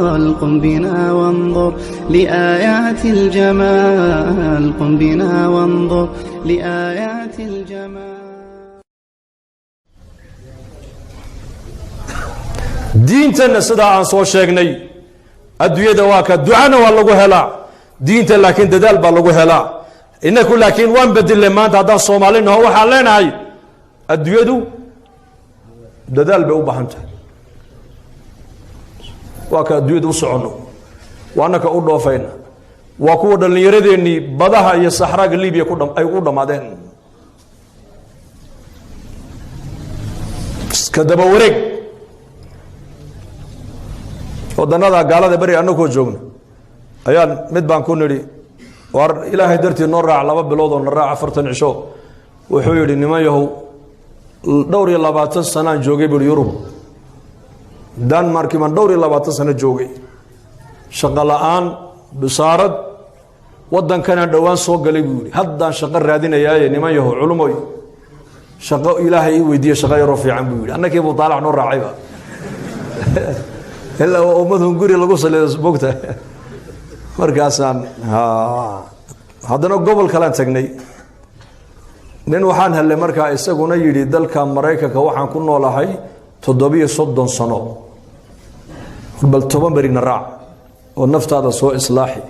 الجمال قم بنا وانظر لآيات الجمال قم بنا وانظر لآيات الجمال. diintana sida aan soo sheegnay adduunyada waa ka ducana waa lagu helaa diinta laakiin dadaal baa lagu helaa inaku laakiin waan beddelay maanta haddaan Soomaalinahay waxaan leenahay adduunyadu dadaal bay u baahan tahay waa ka adduunyadu u socono waana ka u dhoofayna waa kuwa dhallinyaradeennii badaha iyo saxraaga Liibiya ay u dhamaadeen iska daba wareeg wadannada gaalada bari annagoo joogna ayaan mid baan ku nidhi war ilaahay dartii noo raac 2 bilood oo na raac 40 cisho wuxuu yidhi niman yahow dhowr iyo 20 sano joogay bur Yurub Denmark man dhowr iyo 20 sano joogay shaqo la'aan bisaarad wadankana dhawaan soo galay buu yidhi haddaan shaqo raadinayaa niman yahow culumoy shaqo ilaahay weydiiyay shaqo yar oo fiican buu yidhi annagii buu taalac noo raacayba إلا وأمدهم قري لقصة لسبوكته مركزان هذا قبل كلام تجني لأن وحان هلا مركز يسقون يجري دل كان مريكا كوحان كنا ولا هاي تضبيه صد صنع بل تبان برينا الرع والنفط هذا سوء إصلاحي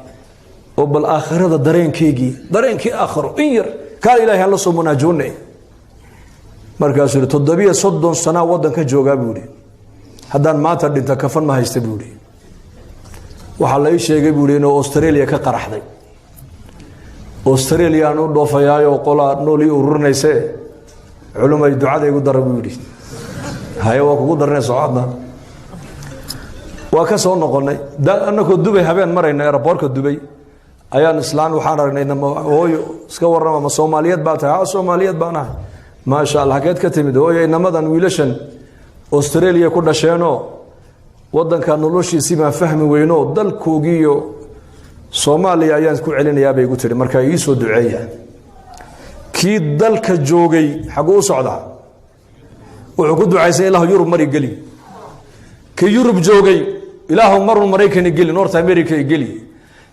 وبالآخر هذا درين كيجي درين كي آخر إير قال إلهي الله سبحانه جوني مركز تضبيه صد صنع ودن كجوجا بودي haddaan maanta dhinta kafan ma haysta buuri waxa la ii sheegay buuri inuu Australia ka qaraxday Australia aanu dhoofayaayo qola nooli ururinaysa culumay ducada igu darab buuri hayo waa kugu darnay socodna waa ka soo noqonay annagoo Dubai habeen marayna airportka Dubai ayaan islaan waxaan aragnay hooyo iska warrama ma Soomaaliyeed baa tahay Soomaaliyeed baan ahay ma sha Allah hageed ka timid hooyo inamadan wiilashan Australia ku dhasheeno wadanka noloshiisa ma fahmi weyno dalkoogiyo Soomaaliya ayaan ku celinayaa bay igu tiri marka ii soo duceeyay kii dalka joogay xaguu socdaa wuxuu ku ducaysay Ilaahu Yurub mari gali kii Yurub joogay Ilaahu marun Mareykan gali North America gali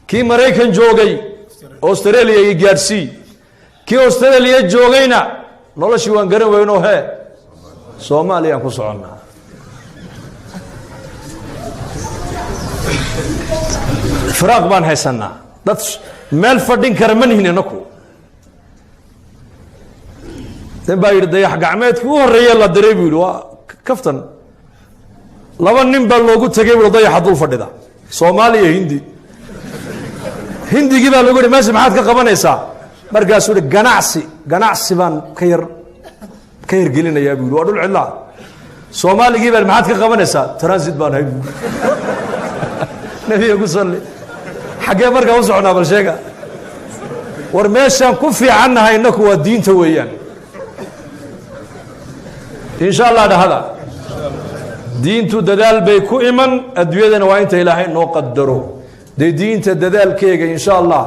kii Mareykan joogay Australia ay gaarsi kii Australia joogayna noloshii waan garan weyno Soomaaliya ku soconnaa firaaq baan haysanaa dad meel fadhin kara ma nihiinaku baa yidhi dayax gacmeedkii u horreeyay la diray buu yidhi waa kaftan 2 nin baa loogu tegay buu dayaxa dul fadhida Soomaaliya hindigii baa loogu yidhi meesha maxaad ka qabanaysaa markaasuu yidhi ganacsi baan ka yar gelinayaa buu waa dhul cidla Soomaaligii baa maxaad ka qabanaysaa transit baan hay nabiga ku salli xagee markaa u soconaa bal sheega war meeshaan ku fiicannahay inaku waa diinta weeyaan insha Allah dhahada diintu dadaal bay ku iman adduunyadana waa inta Ilaahay noo qadaro diinta dadaalkeega insha Allah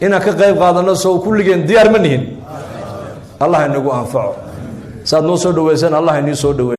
ina ka qayb qaadano soo kulligeen diyaar ma nihin Allah inagu anfaco saad noo soo dhaweysaan Allah inii soo dhaweeyo